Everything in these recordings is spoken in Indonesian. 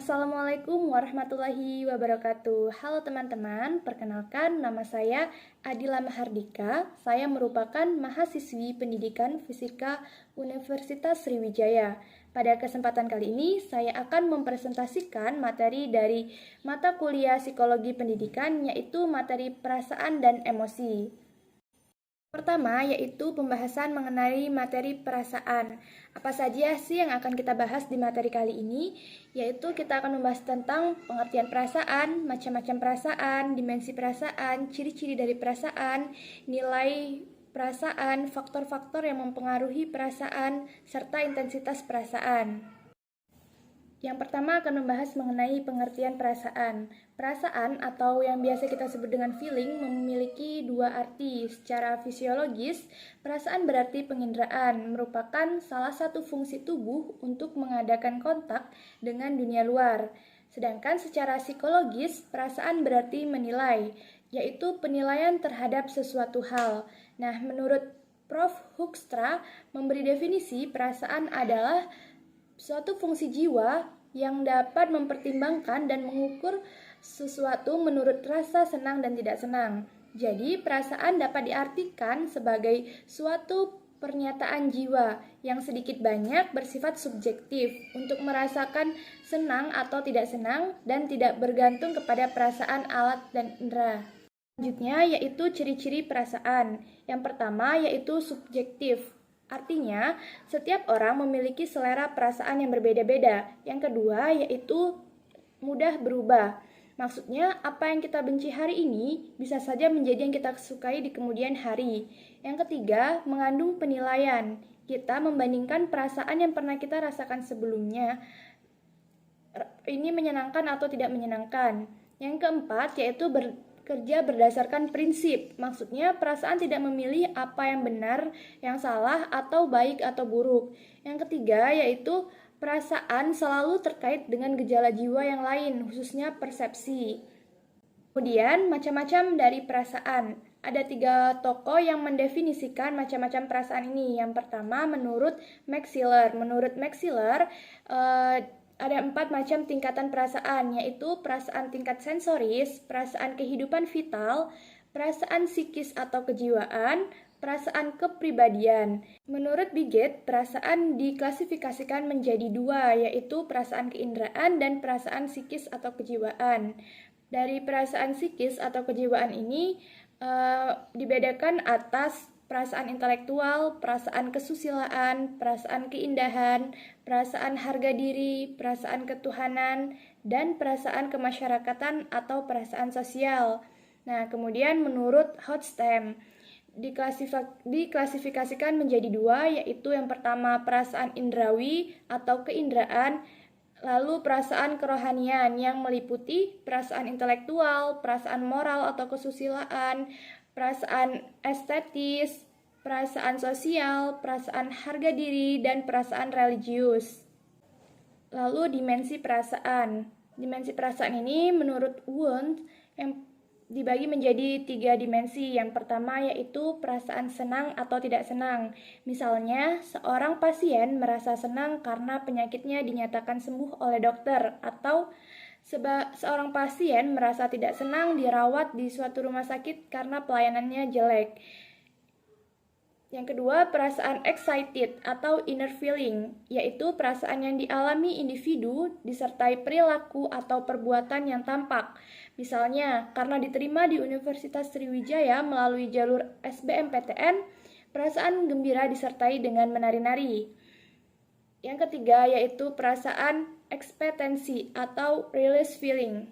Assalamualaikum warahmatullahi wabarakatuh. Halo teman-teman, perkenalkan nama saya Adila Mahardika. Saya merupakan mahasiswi pendidikan fisika Universitas Sriwijaya. Pada kesempatan kali ini, saya akan mempresentasikan materi dari mata kuliah Psikologi Pendidikan, yaitu materi perasaan dan emosi. Pertama, yaitu pembahasan mengenai materi perasaan. Apa saja sih yang akan kita bahas di materi kali ini? Yaitu kita akan membahas tentang pengertian perasaan, macam-macam perasaan, dimensi perasaan, ciri-ciri dari perasaan, nilai perasaan, faktor-faktor yang mempengaruhi perasaan, serta intensitas perasaan. Yang pertama akan membahas mengenai pengertian perasaan. Perasaan atau yang biasa kita sebut dengan feeling memiliki dua arti. Secara fisiologis, perasaan berarti penginderaan, merupakan salah satu fungsi tubuh untuk mengadakan kontak dengan dunia luar. Sedangkan secara psikologis, perasaan berarti menilai, yaitu penilaian terhadap sesuatu hal. Nah, menurut Prof. Hoekstra memberi definisi perasaan adalah suatu fungsi jiwa yang dapat mempertimbangkan dan mengukur sesuatu menurut rasa senang dan tidak senang. Jadi, perasaan dapat diartikan sebagai suatu pernyataan jiwa yang sedikit banyak bersifat subjektif untuk merasakan senang atau tidak senang dan tidak bergantung kepada perasaan alat dan indera. Selanjutnya yaitu ciri-ciri perasaan. Yang pertama yaitu subjektif. Artinya, setiap orang memiliki selera perasaan yang berbeda-beda. Yang kedua, yaitu mudah berubah. Maksudnya, apa yang kita benci hari ini bisa saja menjadi yang kita sukai di kemudian hari. Yang ketiga, mengandung penilaian. Kita membandingkan perasaan yang pernah kita rasakan sebelumnya. Ini menyenangkan atau tidak menyenangkan. Yang keempat, yaitu kerja berdasarkan prinsip. Maksudnya perasaan tidak memilih apa yang benar, yang salah, atau baik atau buruk. Yang ketiga yaitu perasaan selalu terkait dengan gejala jiwa yang lain, khususnya persepsi. Kemudian macam-macam dari perasaan. Ada 3 tokoh yang mendefinisikan macam-macam perasaan ini. Yang pertama menurut Max Siller. Menurut Max Siller, ada 4 macam tingkatan perasaan, yaitu perasaan tingkat sensoris, perasaan kehidupan vital, perasaan psikis atau kejiwaan, perasaan kepribadian. Menurut Piaget, perasaan diklasifikasikan menjadi 2, yaitu perasaan keinderaan dan perasaan psikis atau kejiwaan. Dari perasaan psikis atau kejiwaan ini dibedakan atas perasaan intelektual, perasaan kesusilaan, perasaan keindahan, perasaan harga diri, perasaan ketuhanan, dan perasaan kemasyarakatan atau perasaan sosial. Nah, kemudian menurut Hotstam, diklasifikasikan menjadi 2, yaitu yang pertama perasaan indrawi atau keinderaan, lalu perasaan kerohanian yang meliputi perasaan intelektual, perasaan moral atau kesusilaan, perasaan estetis, perasaan sosial, perasaan harga diri, dan perasaan religius. Lalu dimensi perasaan. Dimensi perasaan ini menurut Wundt yang dibagi menjadi 3 dimensi. Yang pertama yaitu perasaan senang atau tidak senang. Misalnya, seorang pasien merasa senang karena penyakitnya dinyatakan sembuh oleh dokter, atau seorang pasien merasa tidak senang dirawat di suatu rumah sakit karena pelayanannya jelek. Yang kedua, perasaan excited atau inner feeling, yaitu perasaan yang dialami individu disertai perilaku atau perbuatan yang tampak. Misalnya, karena diterima di Universitas Sriwijaya melalui jalur SBMPTN, perasaan gembira disertai dengan menari-nari. Yang ketiga yaitu perasaan ekspektansi atau release feeling,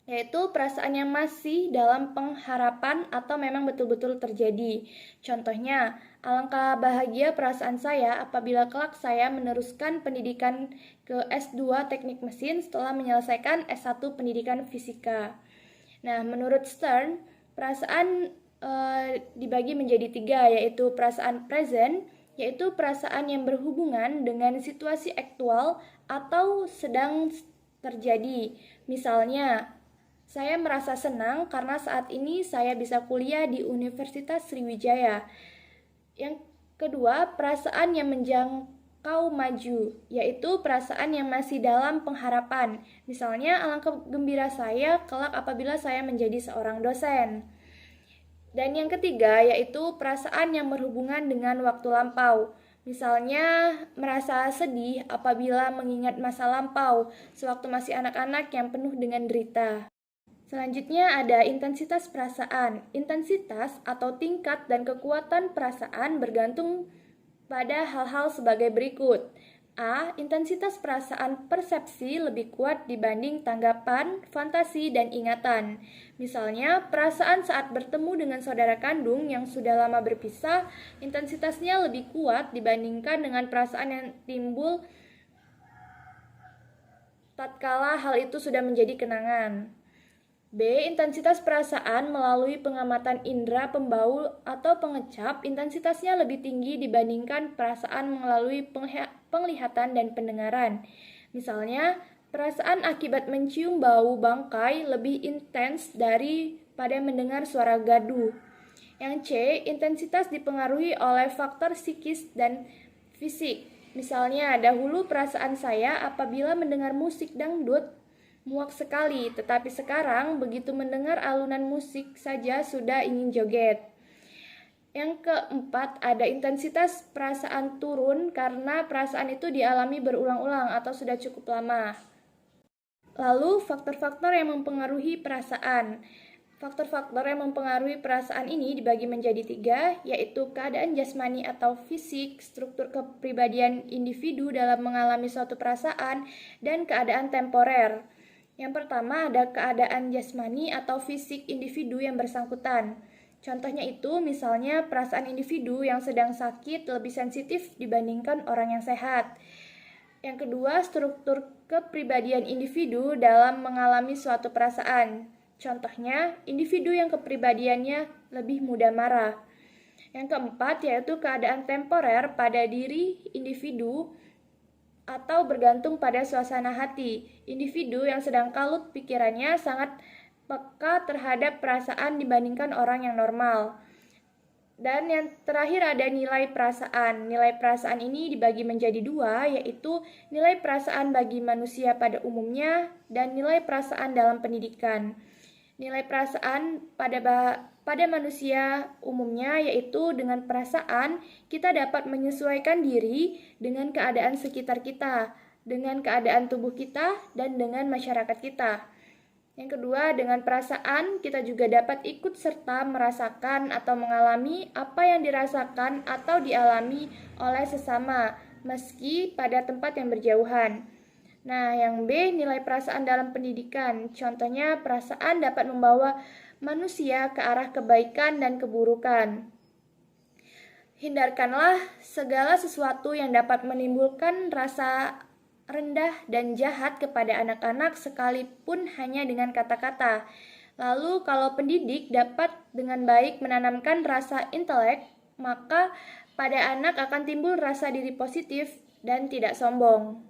yaitu perasaan yang masih dalam pengharapan atau memang betul-betul terjadi. Contohnya, alangkah bahagia perasaan saya apabila kelak saya meneruskan pendidikan ke S2 Teknik Mesin setelah menyelesaikan S1 Pendidikan Fisika. Nah, menurut Stern, perasaan dibagi menjadi 3, yaitu perasaan present, yaitu perasaan yang berhubungan dengan situasi aktual atau sedang terjadi. Misalnya, saya merasa senang karena saat ini saya bisa kuliah di Universitas Sriwijaya. Yang kedua, perasaan yang kau maju, yaitu perasaan yang masih dalam pengharapan. Misalnya, alangkah gembira saya kelak apabila saya menjadi seorang dosen. Dan yang ketiga, yaitu perasaan yang berhubungan dengan waktu lampau. Misalnya, merasa sedih apabila mengingat masa lampau, sewaktu masih anak-anak yang penuh dengan derita. Selanjutnya ada intensitas perasaan. Intensitas atau tingkat dan kekuatan perasaan bergantung pada hal-hal sebagai berikut. A. Intensitas perasaan persepsi lebih kuat dibanding tanggapan, fantasi, dan ingatan. Misalnya, perasaan saat bertemu dengan saudara kandung yang sudah lama berpisah, intensitasnya lebih kuat dibandingkan dengan perasaan yang timbul tatkala hal itu sudah menjadi kenangan. B. Intensitas perasaan melalui pengamatan indera pembau atau pengecap, intensitasnya lebih tinggi dibandingkan perasaan melalui penglihatan dan pendengaran. Misalnya, perasaan akibat mencium bau bangkai lebih intens daripada mendengar suara gaduh. Yang C. Intensitas dipengaruhi oleh faktor psikis dan fisik. Misalnya, dahulu perasaan saya apabila mendengar musik dangdut muak sekali, tetapi sekarang begitu mendengar alunan musik saja sudah ingin joget. Yang keempat, ada intensitas perasaan turun karena perasaan itu dialami berulang-ulang atau sudah cukup lama. Lalu, faktor-faktor yang mempengaruhi perasaan. Faktor-faktor yang mempengaruhi perasaan ini dibagi menjadi 3, yaitu keadaan jasmani atau fisik, struktur kepribadian individu dalam mengalami suatu perasaan, dan keadaan temporer. Yang pertama ada keadaan jasmani atau fisik individu yang bersangkutan. Contohnya itu misalnya perasaan individu yang sedang sakit lebih sensitif dibandingkan orang yang sehat. Yang kedua, struktur kepribadian individu dalam mengalami suatu perasaan. Contohnya, individu yang kepribadiannya lebih mudah marah. Yang keempat, yaitu keadaan temporer pada diri individu atau bergantung pada suasana hati. Individu yang sedang kalut pikirannya sangat peka terhadap perasaan dibandingkan orang yang normal. Dan yang terakhir ada nilai perasaan. Nilai perasaan ini dibagi menjadi 2, yaitu nilai perasaan bagi manusia pada umumnya dan nilai perasaan dalam pendidikan. Nilai perasaan pada manusia umumnya yaitu dengan perasaan kita dapat menyesuaikan diri dengan keadaan sekitar kita, dengan keadaan tubuh kita, dan dengan masyarakat kita. Yang kedua, dengan perasaan kita juga dapat ikut serta merasakan atau mengalami apa yang dirasakan atau dialami oleh sesama, meski pada tempat yang berjauhan. Nah, yang B, nilai perasaan dalam pendidikan. Contohnya, perasaan dapat membawa manusia ke arah kebaikan dan keburukan. Hindarkanlah segala sesuatu yang dapat menimbulkan rasa rendah dan jahat kepada anak-anak sekalipun hanya dengan kata-kata. Lalu, kalau pendidik dapat dengan baik menanamkan rasa intelek, maka pada anak akan timbul rasa diri positif dan tidak sombong.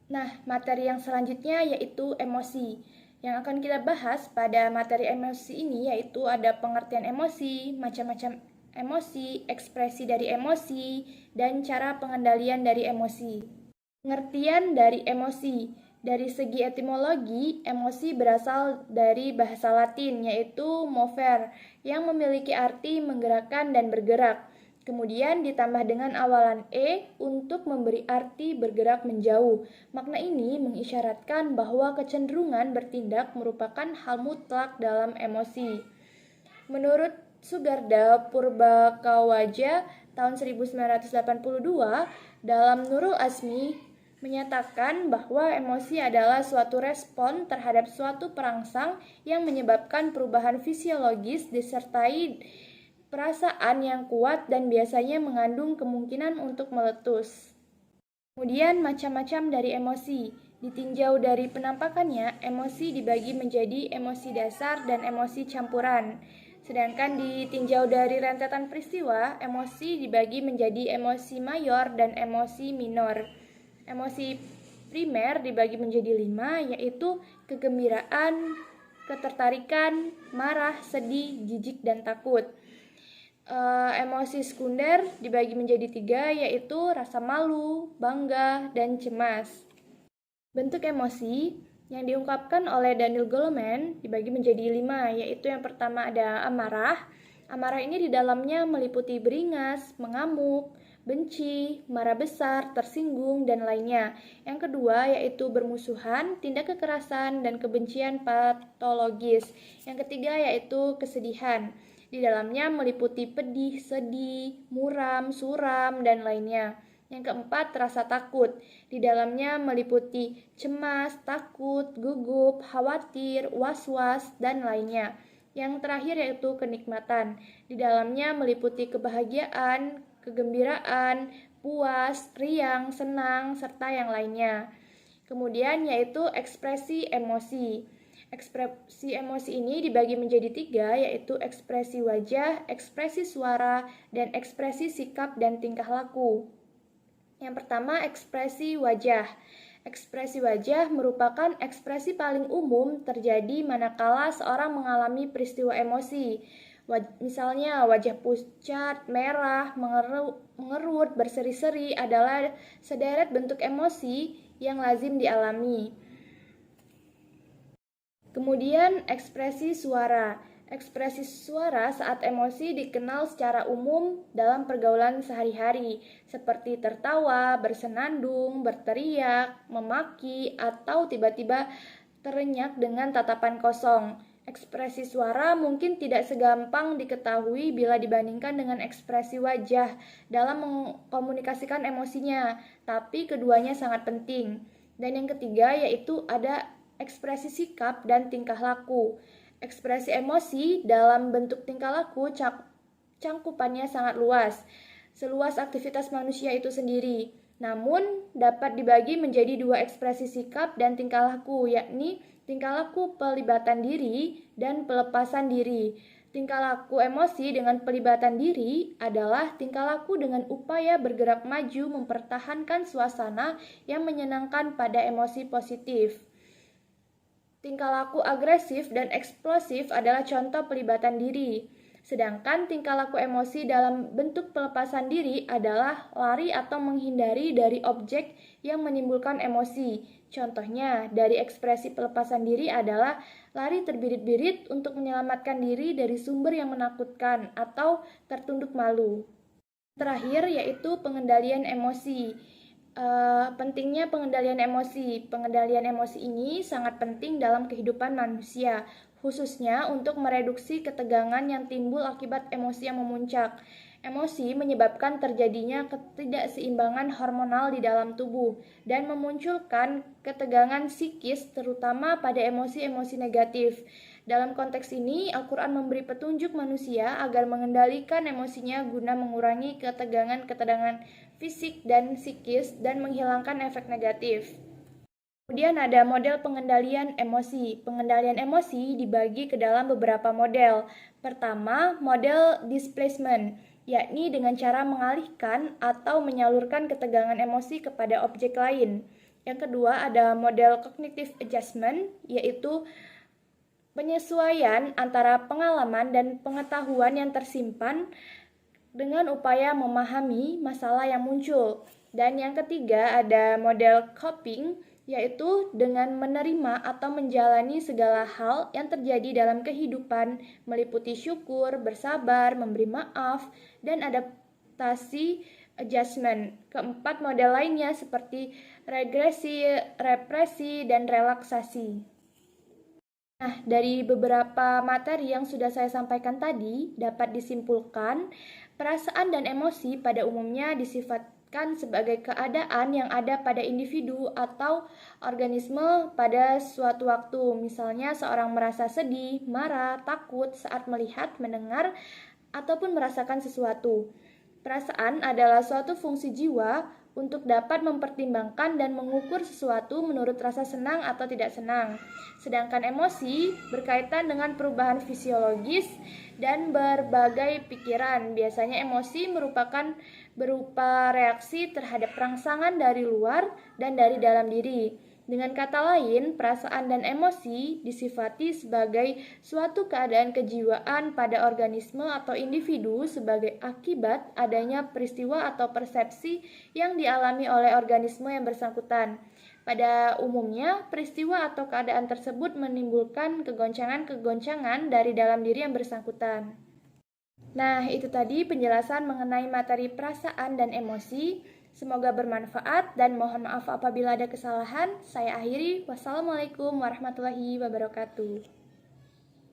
Nah, materi yang selanjutnya yaitu emosi. Yang akan kita bahas pada materi emosi ini yaitu ada pengertian emosi, macam-macam emosi, ekspresi dari emosi, dan cara pengendalian dari emosi. Pengertian dari emosi. Dari segi etimologi, emosi berasal dari bahasa Latin yaitu mover yang memiliki arti menggerakkan dan bergerak. Kemudian ditambah dengan awalan e untuk memberi arti bergerak menjauh. Makna ini mengisyaratkan bahwa kecenderungan bertindak merupakan hal mutlak dalam emosi. Menurut Sugarda Purbakawaja tahun 1982 dalam Nurul Azmi menyatakan bahwa emosi adalah suatu respon terhadap suatu perangsang yang menyebabkan perubahan fisiologis disertai perasaan yang kuat dan biasanya mengandung kemungkinan untuk meletus. Kemudian macam-macam dari emosi. Ditinjau dari penampakannya, emosi dibagi menjadi emosi dasar dan emosi campuran. Sedangkan ditinjau dari rentetan peristiwa, emosi dibagi menjadi emosi mayor dan emosi minor. Emosi primer dibagi menjadi 5, yaitu kegembiraan, ketertarikan, marah, sedih, jijik, dan takut. Emosi sekunder dibagi menjadi 3, yaitu rasa malu, bangga, dan cemas. Bentuk emosi yang diungkapkan oleh Daniel Goleman dibagi menjadi 5, yaitu yang pertama ada amarah. Amarah ini di dalamnya meliputi beringas, mengamuk, benci, marah besar, tersinggung, dan lainnya. Yang kedua yaitu bermusuhan, tindak kekerasan, dan kebencian patologis. Yang ketiga yaitu kesedihan. Di dalamnya meliputi pedih, sedih, muram, suram, dan lainnya. Yang keempat, rasa takut. Di dalamnya meliputi cemas, takut, gugup, khawatir, was-was, dan lainnya. Yang terakhir yaitu kenikmatan. Di dalamnya meliputi kebahagiaan, kegembiraan, puas, riang, senang, serta yang lainnya. Kemudian yaitu ekspresi emosi. Ekspresi emosi ini dibagi menjadi 3, yaitu ekspresi wajah, ekspresi suara, dan ekspresi sikap dan tingkah laku. Yang pertama, ekspresi wajah. Ekspresi wajah merupakan ekspresi paling umum terjadi manakala seorang mengalami peristiwa emosi. Misalnya, wajah pucat, merah, mengerut, berseri-seri adalah sederet bentuk emosi yang lazim dialami. Kemudian, ekspresi suara. Ekspresi suara saat emosi dikenal secara umum dalam pergaulan sehari-hari, seperti tertawa, bersenandung, berteriak, memaki, atau tiba-tiba terenyak dengan tatapan kosong. Ekspresi suara mungkin tidak segampang diketahui bila dibandingkan dengan ekspresi wajah dalam mengkomunikasikan emosinya, tapi keduanya sangat penting. Dan yang ketiga yaitu ada ekspresi sikap dan tingkah laku. Ekspresi emosi dalam bentuk tingkah laku cangkupannya sangat luas, seluas aktivitas manusia itu sendiri. Namun, dapat dibagi menjadi 2 ekspresi sikap dan tingkah laku, yakni tingkah laku pelibatan diri dan pelepasan diri. Tingkah laku emosi dengan pelibatan diri adalah tingkah laku dengan upaya bergerak maju mempertahankan suasana yang menyenangkan pada emosi positif. Tingkah laku agresif dan eksplosif adalah contoh pelibatan diri. Sedangkan tingkah laku emosi dalam bentuk pelepasan diri adalah lari atau menghindari dari objek yang menimbulkan emosi. Contohnya, dari ekspresi pelepasan diri adalah lari terbirit-birit untuk menyelamatkan diri dari sumber yang menakutkan atau tertunduk malu. Terakhir yaitu pengendalian emosi. Pentingnya pengendalian emosi. Pengendalian emosi ini sangat penting dalam kehidupan manusia, khususnya untuk mereduksi ketegangan yang timbul akibat emosi yang memuncak. Emosi menyebabkan terjadinya ketidakseimbangan hormonal di dalam tubuh dan memunculkan ketegangan psikis terutama pada emosi-emosi negatif. Dalam konteks ini, Al-Quran memberi petunjuk manusia agar mengendalikan emosinya guna mengurangi ketegangan-ketegangan fisik dan psikis dan menghilangkan efek negatif. Kemudian ada model pengendalian emosi. Pengendalian emosi dibagi ke dalam beberapa model. Pertama, model displacement, yakni dengan cara mengalihkan atau menyalurkan ketegangan emosi kepada objek lain. Yang kedua ada model cognitive adjustment, yaitu penyesuaian antara pengalaman dan pengetahuan yang tersimpan dengan upaya memahami masalah yang muncul. Dan yang ketiga ada model coping, yaitu dengan menerima atau menjalani segala hal yang terjadi dalam kehidupan, meliputi syukur, bersabar, memberi maaf, dan adaptasi adjustment. Keempat model lainnya seperti regresi, represi, dan relaksasi. Nah, dari beberapa materi yang sudah saya sampaikan tadi, dapat disimpulkan perasaan dan emosi pada umumnya disifatkan sebagai keadaan yang ada pada individu atau organisme pada suatu waktu. Misalnya, seorang merasa sedih, marah, takut saat melihat, mendengar, ataupun merasakan sesuatu. Perasaan adalah suatu fungsi jiwa untuk dapat mempertimbangkan dan mengukur sesuatu menurut rasa senang atau tidak senang. Sedangkan emosi berkaitan dengan perubahan fisiologis dan berbagai pikiran. Biasanya emosi merupakan berupa reaksi terhadap rangsangan dari luar dan dari dalam diri. Dengan kata lain, perasaan dan emosi disifati sebagai suatu keadaan kejiwaan pada organisme atau individu sebagai akibat adanya peristiwa atau persepsi yang dialami oleh organisme yang bersangkutan. Pada umumnya, peristiwa atau keadaan tersebut menimbulkan kegoncangan-kegoncangan dari dalam diri yang bersangkutan. Nah, itu tadi penjelasan mengenai materi perasaan dan emosi. Semoga bermanfaat dan mohon maaf apabila ada kesalahan. Saya akhiri. Wassalamualaikum warahmatullahi wabarakatuh.